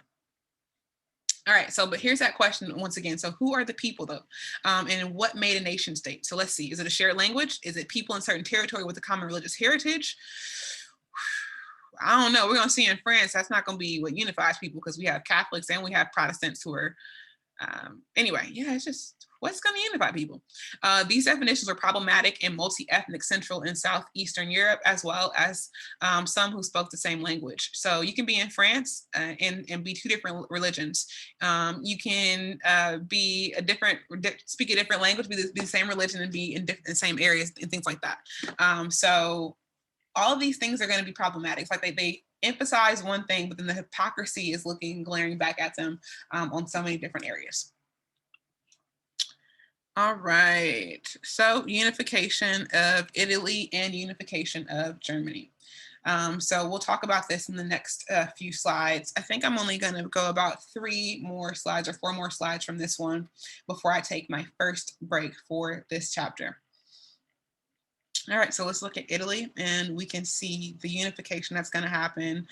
All right, so but here's that question once again. So who are the people though? And what made a nation state? So let's see, is it a shared language? Is it people in certain territory with a common religious heritage? I don't know. We're gonna see in France, that's not gonna be what unifies people because we have Catholics and we have Protestants who are, anyway, yeah, it's just, what's going to unify people? These definitions are problematic in multi-ethnic Central and Southeastern Europe, as well as some who spoke the same language. So you can be in France and be two different religions. You can speak a different language, be the same religion, and be in the same areas and things like that. So all of these things are going to be problematic. It's like they emphasize one thing, but then the hypocrisy is glaring back at them on so many different areas. All right, so unification of Italy and unification of Germany. So we'll talk about this in the next few slides. I think I'm only going to go about 3 more slides or 4 more slides from this one before I take my first break for this chapter. All right, so let's look at Italy and we can see the unification that's going to happen.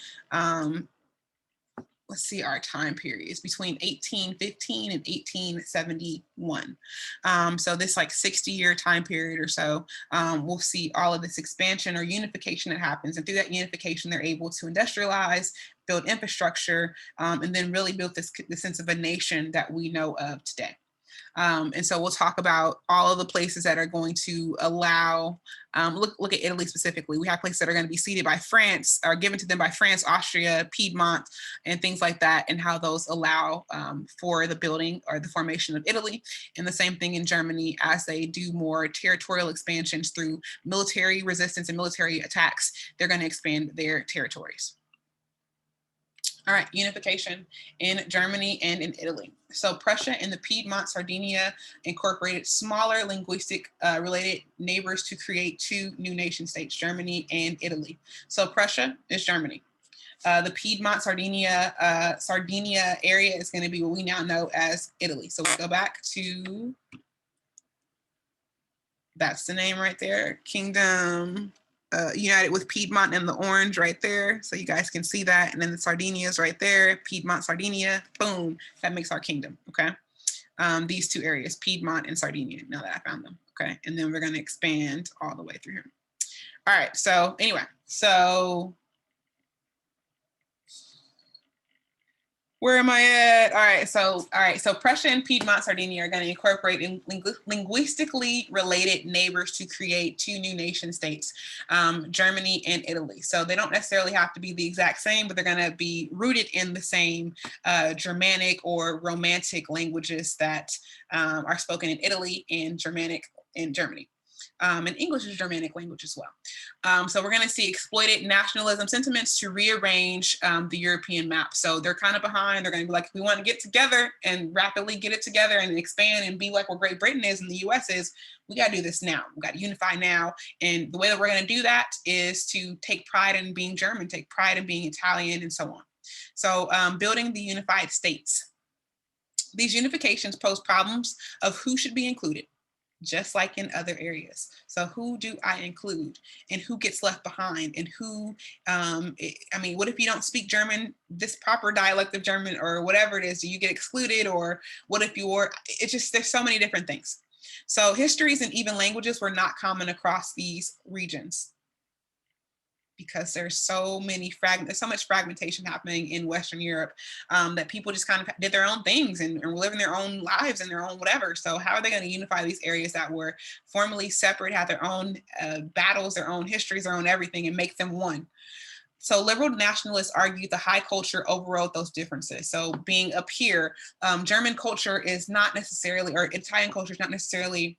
Let's see our time periods between 1815 and 1871. So this like 60-year time period or so, we'll see all of this expansion or unification that happens. And through that unification, they're able to industrialize, build infrastructure, and then really build this sense of a nation that we know of today. And so we'll talk about all of the places that are going to allow, look at Italy specifically. We have places that are going to be ceded by France or given to them by France, Austria, Piedmont, and things like that, and how those allow for the building or the formation of Italy. And the same thing in Germany as they do more territorial expansions through military resistance and military attacks, they're going to expand their territories. All right, unification in Germany and in Italy. So Prussia and the Piedmont Sardinia incorporated smaller linguistic related neighbors to create 2 new nation states, Germany and Italy. So Prussia is Germany. The Piedmont Sardinia area is going to be what we now know as Italy. So we'll go back to, that's the name right there, Kingdom united with Piedmont in the orange right there. So you guys can see that. And then the Sardinia is right there, Piedmont, Sardinia, boom, that makes our kingdom, okay? These 2 areas, Piedmont and Sardinia, now that I found them, okay? And then we're gonna expand all the way through here. All right, so anyway, so where am I at? All right, so Prussia and Piedmont Sardinia are going to incorporate linguistically related neighbors to create 2 new nation states, Germany and Italy. So they don't necessarily have to be the exact same, but they're going to be rooted in the same Germanic or Romantic languages that are spoken in Italy and Germanic in Germany. And English is Germanic language as well. So we're going to see exploited nationalism sentiments to rearrange the European map. So they're kind of behind. They're going to be like, we want to get together and rapidly get it together and expand and be like what Great Britain is and the US is. We got to do this now. We got to unify now. And the way that we're going to do that is to take pride in being German, take pride in being Italian, and so on. So building the unified states. These unifications pose problems of who should be included, just like in other areas. So who do I include and who gets left behind and who, I mean, what if you don't speak German, this proper dialect of German or whatever it is, do you get excluded? Or what if you're, it's just, there's so many different things. So histories and even languages were not common across these regions, because there's so much fragmentation happening in Western Europe that people just kind of did their own things and were living their own lives and their own whatever. So how are they going to unify these areas that were formerly separate, had their own battles, their own histories, their own everything, and make them one? So liberal nationalists argued the high culture overrode those differences. So being up here, German culture is not necessarily, or Italian culture is not necessarily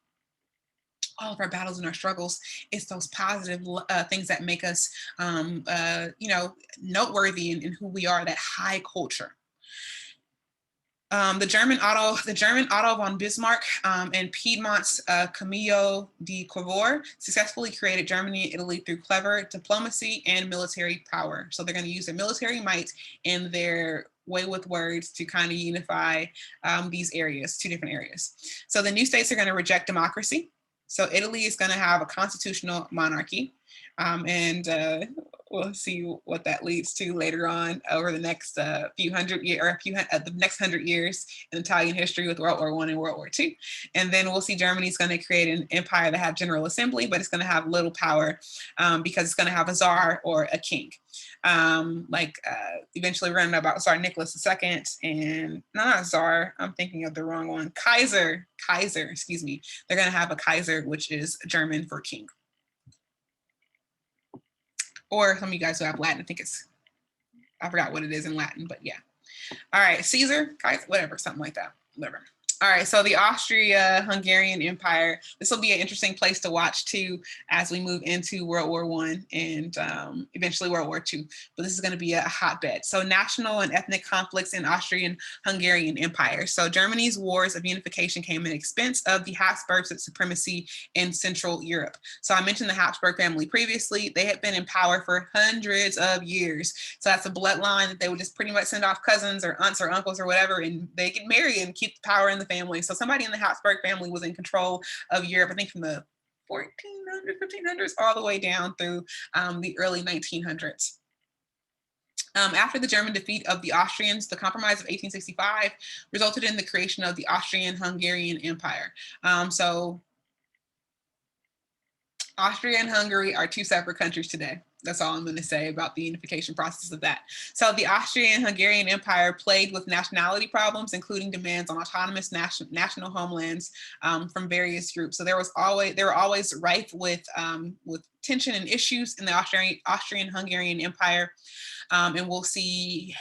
all of our battles and our struggles. It's those positive things that make us, noteworthy in who we are, that high culture. The German Otto von Bismarck and Piedmont's Camillo de Cavour successfully created Germany and Italy through clever diplomacy and military power. So they're going to use their military might and their way with words to kind of unify these areas, two different areas. So the new states are going to reject democracy. So Italy is going to have a constitutional monarchy. We'll see what that leads to later on over the next few hundred years, or the next 100 years in Italian history with World War I and World War II. And then we'll see Germany's going to create an empire that have general assembly, but it's going to have little power because it's going to have a czar or a king. Eventually we're going to know about Tsar Nicholas II and not czar, I'm thinking of the wrong one, Kaiser, excuse me. They're going to have a Kaiser, which is German for king. Or some of you guys who have Latin, I forgot what it is in Latin, but yeah. All right, Caesar, whatever, something like that, whatever. All right, so the Austria-Hungarian Empire. This will be an interesting place to watch too as we move into World War I and eventually World War II. But this is going to be a hotbed. So national and ethnic conflicts in Austrian-Hungarian Empire. So Germany's wars of unification came at expense of the Habsburgs' supremacy in Central Europe. So I mentioned the Habsburg family previously. They had been in power for hundreds of years. So that's a bloodline that they would just pretty much send off cousins or aunts or uncles or whatever, and they get married and keep the power in the family. So somebody in the Habsburg family was in control of Europe, I think from the 1400s, 1500s, all the way down through the early 1900s. After the German defeat of the Austrians, the Compromise of 1865 resulted in the creation of the Austrian-Hungarian Empire. So Austria and Hungary are two separate countries today. That's all I'm going to say about the unification process of that. So the Austrian-Hungarian Empire plagued with nationality problems, including demands on autonomous national homelands from various groups. So they were always rife with tension and issues in the Austrian-Hungarian Empire, and we'll see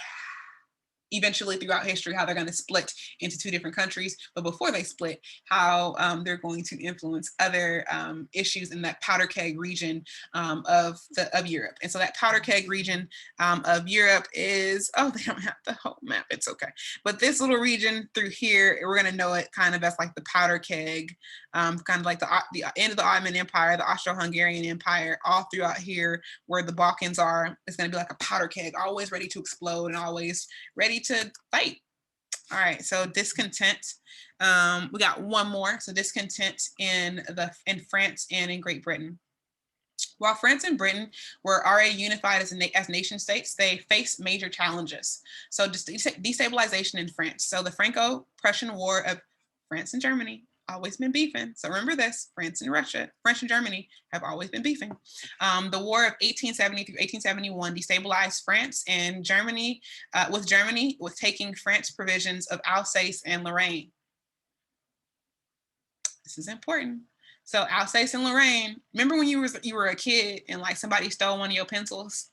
eventually throughout history how they're going to split into two different countries, but before they split, how they're going to influence other issues in that powder keg region of Europe. And so that powder keg region of Europe is, oh, they don't have the whole map, it's okay. But this little region through here, we're going to know it kind of as like the powder keg, kind of like the end of the Ottoman Empire, the Austro-Hungarian Empire, all throughout here where the Balkans are, it's going to be like a powder keg, always ready to explode and always ready to fight. All right, so discontent. We got one more. So discontent in France and in Great Britain. While France and Britain were already unified as nation states, they faced major challenges. So destabilization in France. So the Franco-Prussian War of France and Germany always been beefing. So remember this, France and Germany have always been beefing. The War of 1870 through 1871 destabilized France, and Germany was taking French provisions of Alsace and Lorraine. This is important. So Alsace and Lorraine, remember when you were a kid and like somebody stole one of your pencils?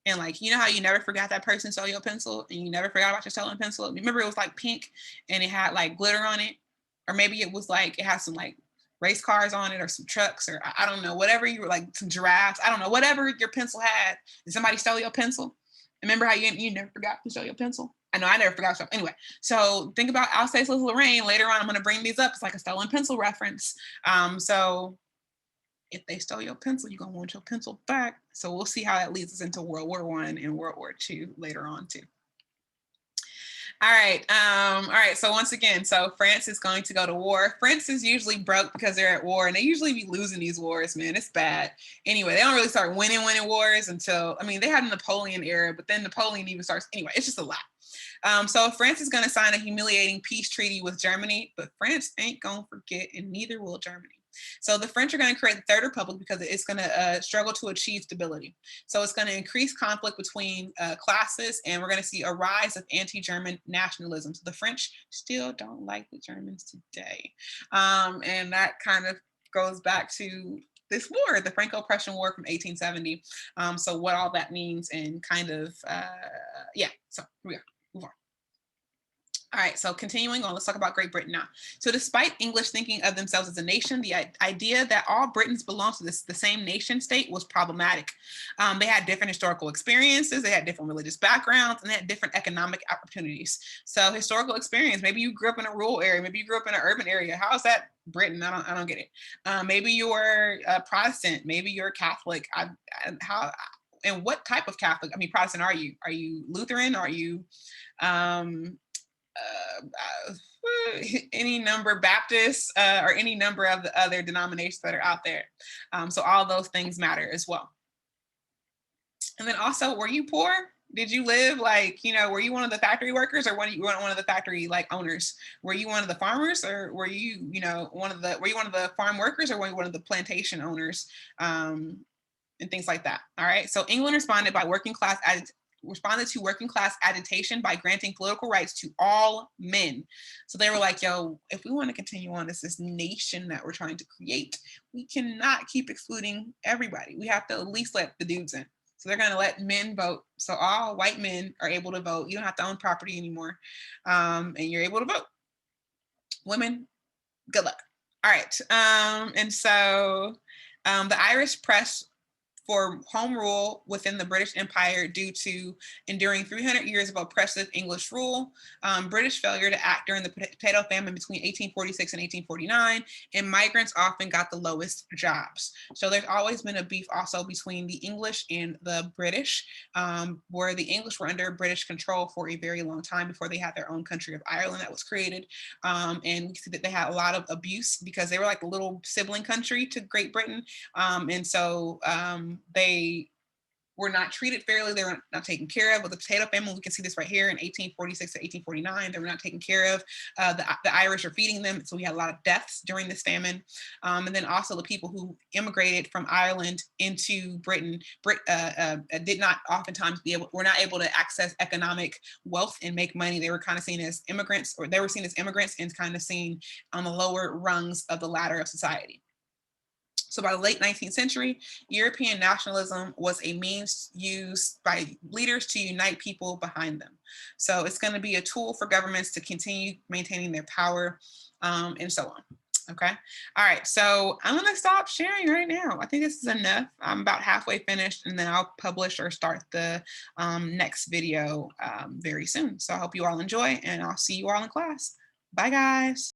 And like, you know how you never forgot that person stole your pencil and you never forgot about your stolen pencil? Remember it was like pink and it had like glitter on it? Or maybe it was like, it had some like race cars on it or some trucks or I don't know, whatever you were like, some giraffes, I don't know, whatever your pencil had, and somebody stole your pencil. Remember how you never forgot to steal your pencil? I know I never forgot stuff. Anyway, so think about Alsace Lorraine. Later on, I'm going to bring these up. It's like a stolen pencil reference. So if they stole your pencil, you're going to want your pencil back. So we'll see how that leads us into World War I and World War II later on too. All right. So once again, so France is going to go to war. France is usually broke because they're at war, and they usually be losing these wars, man. It's bad. Anyway, they don't really start winning wars until, I mean, they had the Napoleon era, but then Napoleon even starts, anyway, it's just a lot. So France is going to sign a humiliating peace treaty with Germany, but France ain't going to forget, and neither will Germany. So the French are going to create the Third Republic because it's going to struggle to achieve stability. So it's going to increase conflict between classes, and we're going to see a rise of anti-German nationalism. So the French still don't like the Germans today. And that kind of goes back to this war, the Franco-Prussian War from 1870. So what all that means and kind of, yeah, so here we are, move on. All right, so continuing on, let's talk about Great Britain now. So despite English thinking of themselves as a nation, the idea that all Britons belong to the same nation state was problematic. They had different historical experiences, they had different religious backgrounds, and they had different economic opportunities. So historical experience, maybe you grew up in a rural area, maybe you grew up in an urban area. How is that Britain? I don't get it. Maybe you're a Protestant, maybe you're a Catholic. How and what type of Catholic? I mean, Protestant are you? Are you Lutheran? Are you any number Baptists or any number of the other denominations that are out there. So all those things matter as well. And then also, were you poor? Did you live like, were you one of the factory workers or were you one of the factory like owners? Were you one of the farmers or were you, were you one of the farm workers or were you one of the plantation owners? And things like that. All right. So England responded to working class agitation by granting political rights to all men. So they were like, yo, if we want to continue on as this nation that we're trying to create, we cannot keep excluding everybody. We have to at least let the dudes in. So they're going to let men vote. So all white men are able to vote. You don't have to own property anymore. And you're able to vote. Women, good luck. All right. And so the Irish press for home rule within the British Empire due to enduring 300 years of oppressive English rule, British failure to act during the potato famine between 1846 and 1849, and migrants often got the lowest jobs. So there's always been a beef also between the English and the British, where the English were under British control for a very long time before they had their own country of Ireland that was created. And we see that they had a lot of abuse because they were like a little sibling country to Great Britain. And so they were not treated fairly. They were not taken care of. With the potato famine, we can see this right here in 1846 to 1849. They were not taken care of. The Irish are feeding them. So we had a lot of deaths during this famine. And then also the people who immigrated from Ireland into Britain did not oftentimes were not able to access economic wealth and make money. They were kind of seen as immigrants, or they were seen as immigrants and kind of seen on the lower rungs of the ladder of society. So by the late 19th century, European nationalism was a means used by leaders to unite people behind them. So it's going to be a tool for governments to continue maintaining their power and so on. Okay. All right. So I'm going to stop sharing right now. I think this is enough. I'm about halfway finished and then I'll publish or start the next video very soon. So I hope you all enjoy and I'll see you all in class. Bye, guys.